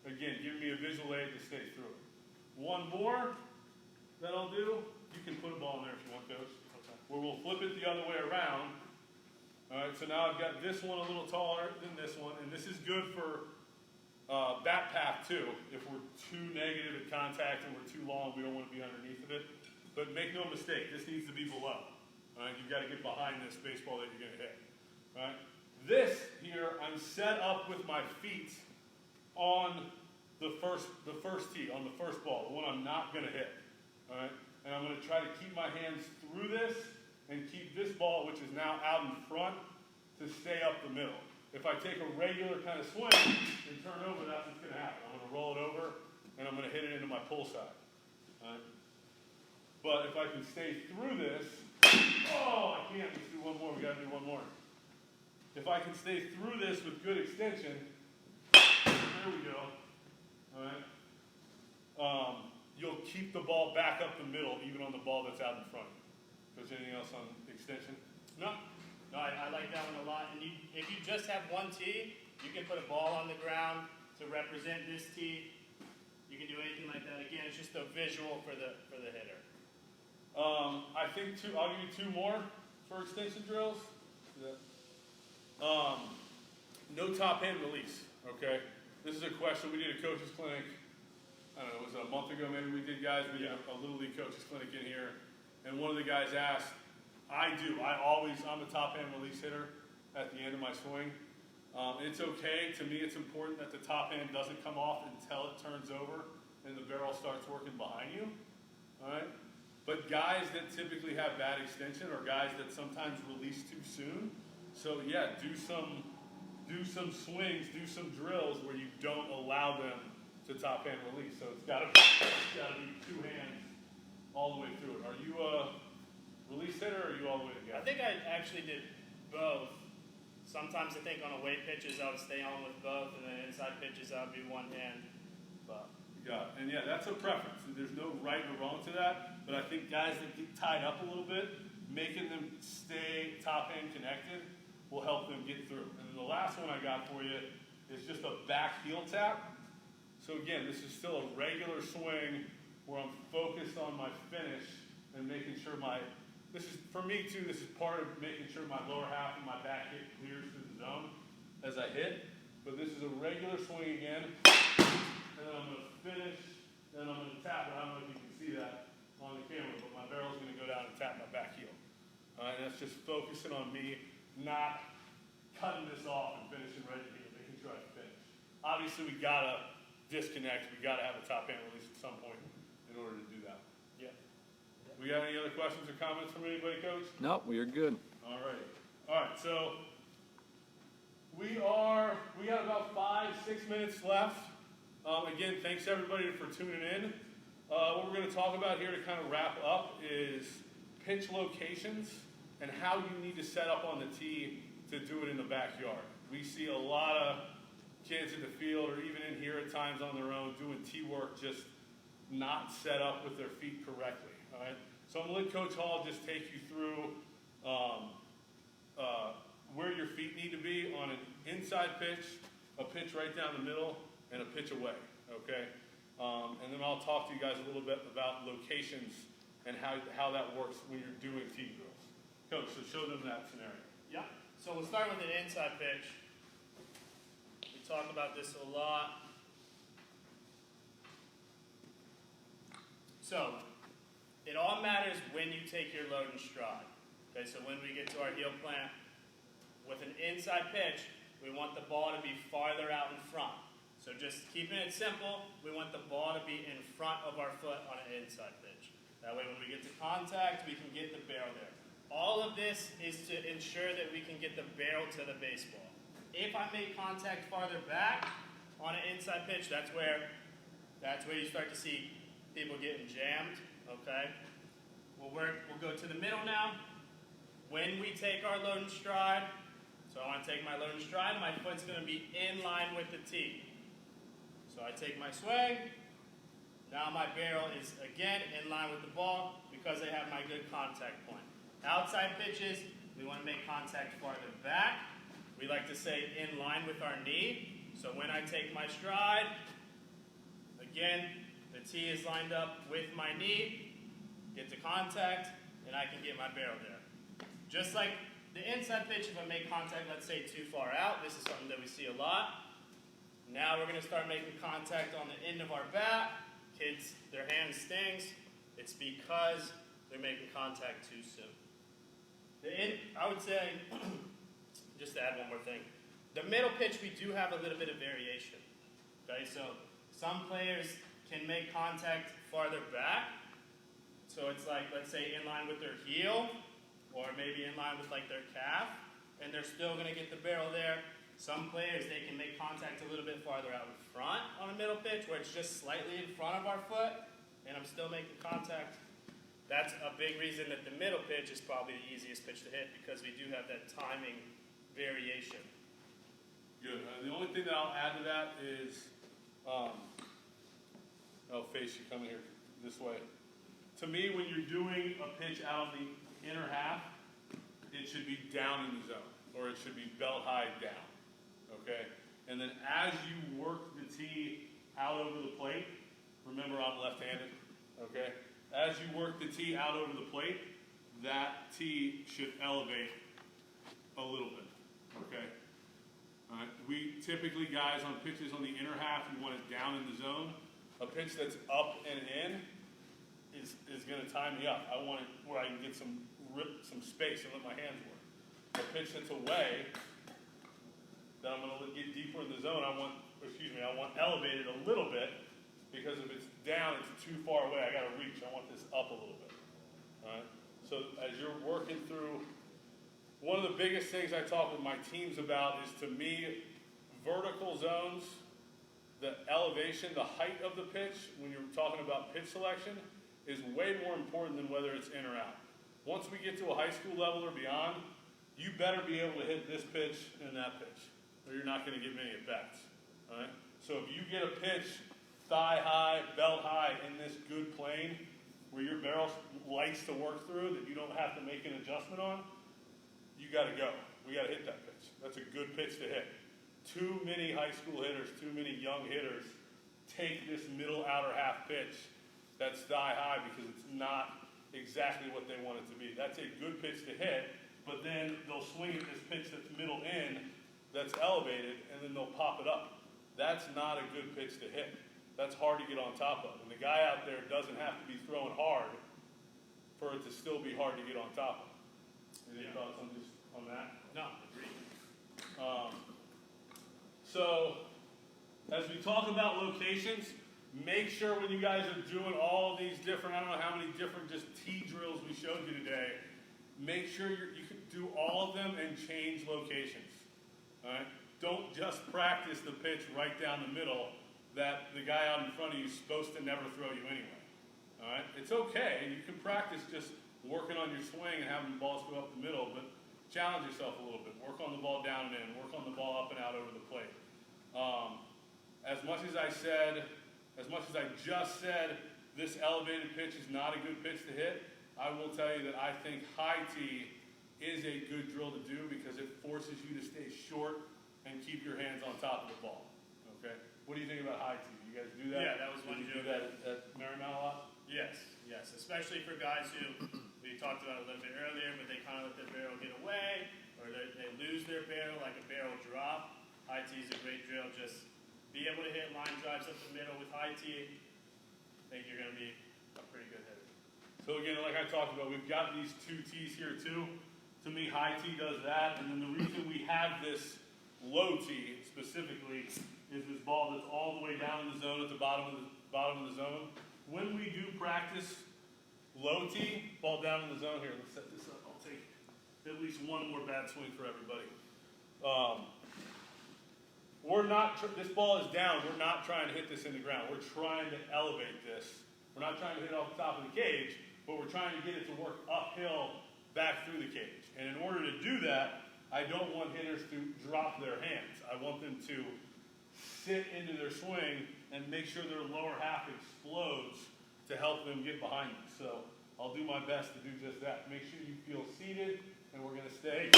again, giving me a visual aid to stay through it. One more that I'll do, you can put a ball in there if you want, Coach, okay, where we'll flip it the other way around, All right, so now I've got this one a little taller than this one, and this is good for bat path too. If we're too negative at contact and we're too long, we don't want to be underneath of it. But make no mistake, this needs to be below. All right, you've got to get behind this baseball that you're going to hit. All right, this here, I'm set up with my feet on the first tee, on the first ball, the one I'm not going to hit. All right, and I'm going to try to keep my hands through this and keep this ball, which is now out in front, to stay up the middle. If I take a regular kind of swing and turn over, that's what's going to happen. I'm going to roll it over, and I'm going to hit it into my pull side. All right? But if I can stay through this, oh, I can't. Let's do one more. We got to do one more. If I can stay through this with good extension, there we go. All right. You'll keep the ball back up the middle, even on the ball that's out in front. Is there anything else on extension? No. No, I like that one a lot. And if you just have one tee, you can put a ball on the ground to represent this tee. You can do anything like that. Again, it's just a visual for the hitter. I think I'll give you two more for extension drills. No top hand release, okay? This is a question. We did a coach's clinic, I don't know, was it a month ago maybe we did, guys? We did a Little League coach's clinic in here. And one of the guys asked, I'm a top hand release hitter at the end of my swing. It's okay. To me, it's important that the top hand doesn't come off until it turns over and the barrel starts working behind you. All right? But guys that typically have bad extension are guys that sometimes release too soon. So yeah, do some swings, do some drills where you don't allow them to top hand release. So it's gotta be two hands all the way through it. Are you a release hitter or are you all the way together? I think I actually did both. Sometimes I think on away pitches I would stay on with both, and then inside pitches I would be one hand. But yeah, and yeah, that's a preference. There's no right or wrong to that. But I think guys that get tied up a little bit, making them stay top hand connected will help them get through. And then the last one I got for you is just a back heel tap. So again, this is still a regular swing where I'm focused on my finish and making sure this is, for me too, this is part of making sure my lower half of my back hip clears through the zone as I hit. But this is a regular swing again. And then I'm going to finish, then I'm going to tap it. I don't know if you can see that on the camera, but my barrel's going to go down and tap my back heel. All right, and that's just focusing on me, not cutting this off and finishing right here, making sure I finish. Obviously, we got to disconnect. We got to have a top hand release at some point in order to do that. yeah. We got any other questions or comments from anybody, Coach? Nope, we're good. All right, so we got about 5-6 minutes left. Again, thanks everybody for tuning in. What we're going to talk about here to kind of wrap up is pitch locations and how you need to set up on the tee to do it in the backyard. We see a lot of kids in the field or even in here at times on their own doing tee work just not set up with their feet correctly. All right, so I'm going to let Coach Hall just take you through where your feet need to be on an inside pitch, a pitch right down the middle, and a pitch away, okay? And then I'll talk to you guys a little bit about locations and how that works when you're doing tee drills. Coach, so show them that scenario. Yeah. So we'll start with an inside pitch. We talk about this a lot. So it all matters when you take your load and stride. Okay, so when we get to our heel plant, with an inside pitch, we want the ball to be farther out in front. So just keeping it simple, we want the ball to be in front of our foot on an inside pitch. That way when we get to contact, we can get the barrel there. All of this is to ensure that we can get the barrel to the baseball. If I make contact farther back on an inside pitch, that's where you start to see people getting jammed, okay? We'll go to the middle now. When we take our load and stride, so I want to take my load and stride, my foot's going to be in line with the tee. So I take my swing. Now my barrel is again in line with the ball because I have my good contact point. Outside pitches, we want to make contact farther back. We like to say in line with our knee. So when I take my stride, again, the tee is lined up with my knee, get to contact, and I can get my barrel there. Just like the inside pitch, if I make contact, let's say too far out, this is something that we see a lot. Now we're going to start making contact on the end of our bat. Kids, their hand stings. It's because they're making contact too soon. I would say, just to add one more thing, the middle pitch, we do have a little bit of variation. Okay, so some players can make contact farther back. So it's like, let's say, in line with their heel, or maybe in line with like their calf, and they're still going to get the barrel there. Some players, they can make contact a little bit farther out in front on a middle pitch, where it's just slightly in front of our foot, and I'm still making contact. That's a big reason that the middle pitch is probably the easiest pitch to hit, because we do have that timing variation. Good. The only thing that I'll add to that is, Face, you come here this way. To me, when you're doing a pitch out on the inner half, it should be down in the zone, or it should be belt high down. Okay? And then as you work the tee out over the plate, remember I'm left-handed, okay? As you work the tee out over the plate, that tee should elevate a little bit, okay? All right. We typically, guys, on pitches on the inner half, you want it down in the zone. A pitch that's up and in is going to tie me up. I want it where I can get some space and let my hands work. A pitch that's away, that I'm going to get deeper in the zone, I want elevated a little bit, because if it's down, it's too far away. I got to reach. I want this up a little bit. All right. So as you're working through, one of the biggest things I talk with my teams about is, to me, vertical zones, the elevation, the height of the pitch, when you're talking about pitch selection, is way more important than whether it's in or out. Once we get to a high school level or beyond, you better be able to hit this pitch and that pitch, or you're not going to get many at-bats. All right? So if you get a pitch thigh high, belt high in this good plane where your barrel likes to work through, that you don't have to make an adjustment on, you got to go. We got to hit that pitch. That's a good pitch to hit. Too many high school hitters, too many young hitters take this middle outer half pitch that's thigh high because it's not exactly what they want it to be. That's a good pitch to hit, but then they'll swing at this pitch that's middle in, that's elevated, and then they'll pop it up. That's not a good pitch to hit. That's hard to get on top of. And the guy out there doesn't have to be throwing hard for it to still be hard to get on top of. Any thoughts on that? No, agreed. So, as we talk about locations, make sure when you guys are doing all these different, I don't know how many different just tee drills we showed you today, make sure you can do all of them and change locations. All right? Don't just practice the pitch right down the middle that the guy out in front of you is supposed to never throw you anyway. All right? It's okay. You can practice just working on your swing and having the balls go up the middle, but challenge yourself a little bit. Work on the ball down and in. Work on the ball up and out over the plate. As much as I just said, this elevated pitch is not a good pitch to hit, I will tell you that I think high tee is a good drill to do, because it forces you to stay short and keep your hands on top of the ball. Okay? What do you think about high tee? You guys do that? Yeah, that was one Did you do that at Marymount a lot? Yes, especially for guys who, we talked about it a little bit earlier, but they kind of let their barrel get away, or they lose their barrel, like a barrel drop. High tee is a great drill. Just be able to hit line drives up the middle with high tee. I think you're going to be a pretty good hitter. So again, like I talked about, we've got these two tees here too. To me, high tee does that, and then the reason we have this low tee specifically is this ball that's all the way down in the zone at the bottom of the zone. When we do practice low tee, ball down in the zone here, let's set this up. I'll take at least one more bad swing for everybody. This ball is down. We're not trying to hit this in the ground. We're trying to elevate this. We're not trying to hit it off the top of the cage, but we're trying to get it to work uphill back through the cage. And in order to do that, I don't want hitters to drop their hands. I want them to sit into their swing and make sure their lower half explodes to help them get behind them. So I'll do my best to do just that. Make sure you feel seated, and we're going to stay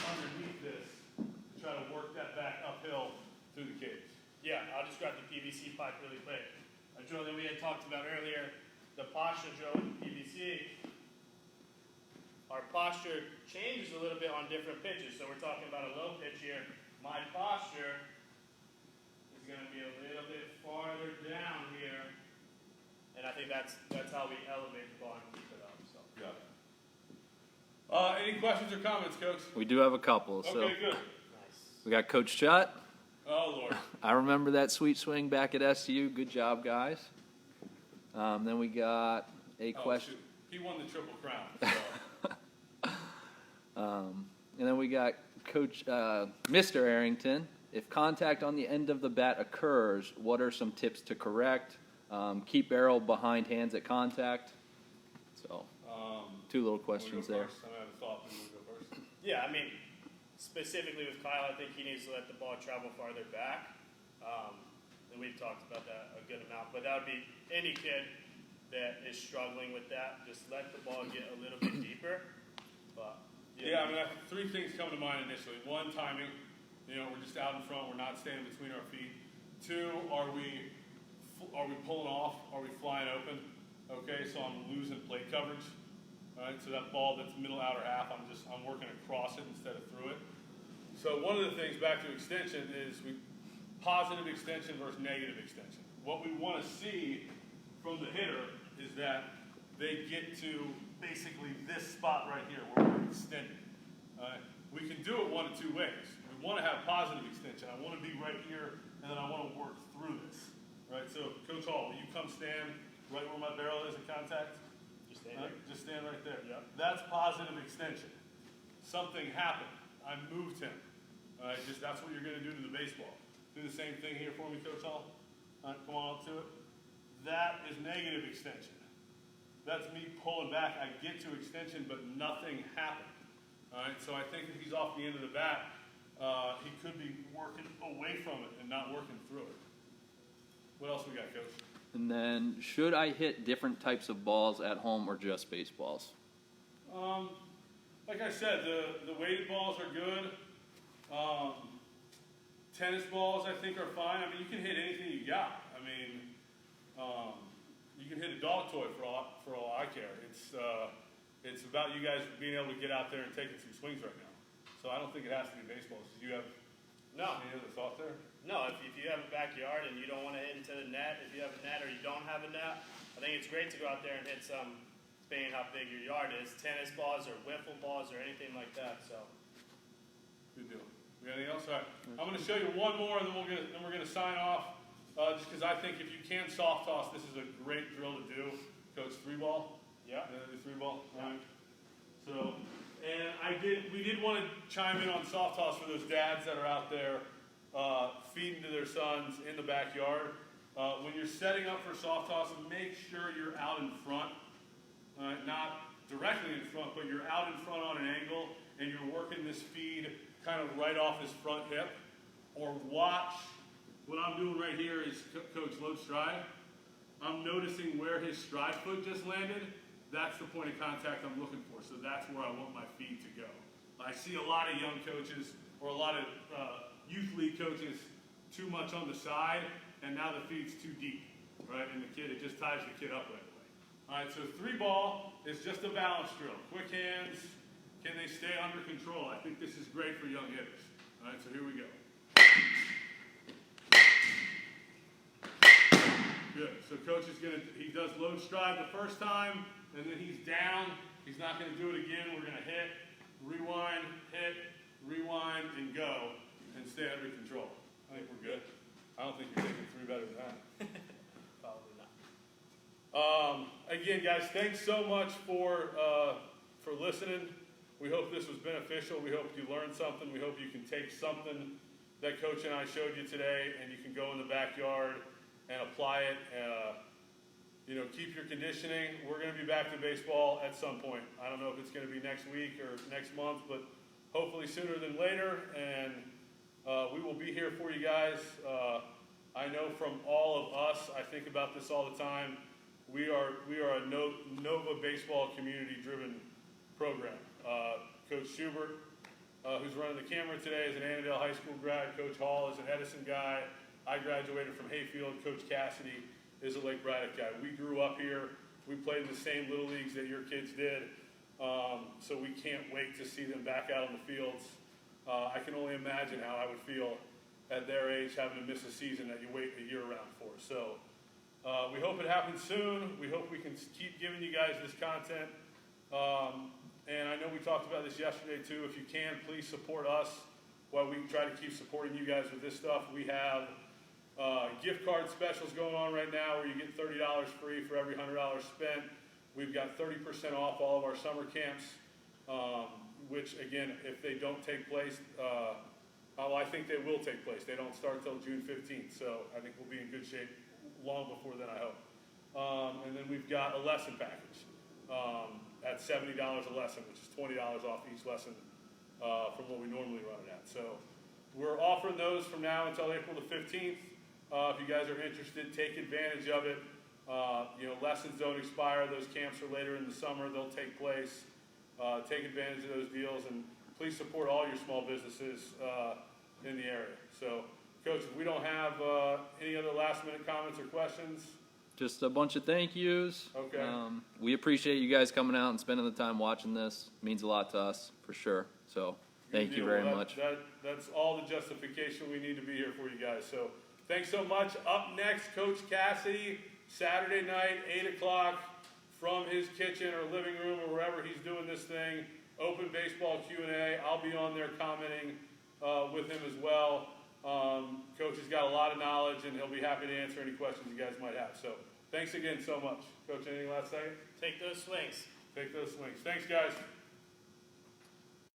underneath this to try to work that back uphill through the cage. Yeah, I'll just grab the PVC pipe really quick. A drill that we had talked about earlier, the posture drill with PVC. our posture changes a little bit on different pitches. So we're talking about a low pitch here. My posture is going to be a little bit farther down here, and I think that's how we elevate the ball and keep it up. So. Yeah. Any questions or comments, Coach? We do have a couple. Okay, So good. Nice. we got Coach Chutt. Oh, Lord. I remember that sweet swing back at SU. Good job, guys. Then we got a question. Shoot. He won the Triple Crown. So. And then we got Coach Mr. Arrington. If contact on the end of the bat occurs, what are some tips to correct? Keep barrel behind hands at contact. So, two little questions there. First? I have a thought. Maybe we'll go first. Yeah, I mean, specifically with Kyle, I think he needs to let the ball travel farther back. And we've talked about that a good amount. But that would be any kid that is struggling with that. Just let the ball get a little bit deeper. But Yeah, I mean, three things come to mind initially. One, timing. You know, we're just out in front. We're not standing between our feet. Two, are we pulling off? Are we flying open? Okay, so I'm losing plate coverage. All right, so that ball that's middle outer half, I'm working across it instead of through it. So one of the things back to extension is positive extension versus negative extension. What we want to see from the hitter is that they get to basically this spot right here where we're extending. We can do it one of two ways. We want to have positive extension. I want to be right here, and then I want to work through this. Right. So, Coach Hall, will you come stand right where my barrel is in contact? just stay there. Just stand right there. Yep. That's positive extension. Something happened. I moved him. All right. That's what you're going to do to the baseball. Do the same thing here for me, Coach Hall. All right, come on up to it. That is negative extension. That's me pulling back. I get to extension, but nothing happened. All right, so I think if he's off the end of the bat, he could be working away from it and not working through it. What else we got, Coach? And then, should I hit different types of balls at home or just baseballs? Like I said, the weighted balls are good. Tennis balls, I think, are fine. I mean, you can hit anything you got. I mean, you can hit a dog toy for all I care. It's about you guys being able to get out there and taking some swings right now. So I don't think it has to be baseballs. Do you have any other thought there? No, if you have a backyard and you don't want to hit into the net, if you have a net or you don't have a net, I think it's great to go out there and hit some, depending on how big your yard is, tennis balls or wiffle balls or anything like that. So, Good deal. We got anything else? All right. I'm going to show you one more, and then we're going to sign off. Just because I think if you can soft toss, this is a great drill to do. Coach, 3-ball. yeah. The 3-ball. All right. So, we did want to chime in on soft toss for those dads that are out there feeding to their sons in the backyard. When you're setting up for soft toss, make sure you're out in front. Not directly in front, but you're out in front on an angle, and you're working this feed kind of right off his front hip. Or watch, what I'm doing right here is Coach load stride. I'm noticing where his stride foot just landed. That's the point of contact I'm looking for. So that's where I want my feed to go. I see a lot of young coaches or a lot of youth league coaches too much on the side, and now the feed's too deep, right? And it just ties the kid up right away. All right, so 3-ball is just a balance drill. Quick hands. Can they stay under control? I think this is great for young hitters. All right, so here we go. Good. So coach is he does load stride the first time, and then he's down. He's not going to do it again. We're going to hit, rewind, and go, and stay under control. I think we're good. I don't think you're taking 3 better than that. Probably not. Again, guys, thanks so much for listening. We hope this was beneficial. We hope you learned something. We hope you can take something that Coach and I showed you today, and you can go in the backyard and apply it. Keep your conditioning. We're going to be back to baseball at some point. I don't know if it's going to be next week or next month, but hopefully sooner than later. And we will be here for you guys. I know from all of us, I think about this all the time. We are a Nova baseball community-driven program. Coach Schubert, who's running the camera today, is an Annandale High School grad. Coach Hall is an Edison guy. I graduated from Hayfield. Coach Cassidy is a Lake Braddock guy. We grew up here. We played in the same little leagues that your kids did. So we can't wait to see them back out on the fields. I can only imagine how I would feel at their age having to miss a season that you wait a year around for. So we hope it happens soon. We hope we can keep giving you guys this content. And I know we talked about this yesterday too. If you can, please support us while we try to keep supporting you guys with this stuff. We have gift card specials going on right now where you get $30 free for every $100 spent. We've got 30% off all of our summer camps, which again, if they don't take place, I think they will take place. They don't start till June 15th, so I think we'll be in good shape long before then, I hope. And then we've got a lesson package at $70 a lesson, which is $20 off each lesson from what we normally run it at. So we're offering those from now until April the 15th. If you guys are interested, take advantage of it. Lessons don't expire. Those camps are later in the summer. They'll take place. Take advantage of those deals, and please support all your small businesses in the area. So, Coach, if we don't have any other last-minute comments or questions. Just a bunch of thank yous. Okay. We appreciate you guys coming out and spending the time watching this. It means a lot to us, for sure. So, thank you very much. That's all the justification we need to be here for you guys. So, thanks so much. Up next, Coach Cassidy, Saturday night, 8 o'clock, from his kitchen or living room or wherever he's doing this thing. Open baseball Q&A. I'll be on there commenting with him as well. Coach has got a lot of knowledge, and he'll be happy to answer any questions you guys might have. So thanks again so much. Coach, anything last say? Take those swings. Take those swings. Thanks, guys.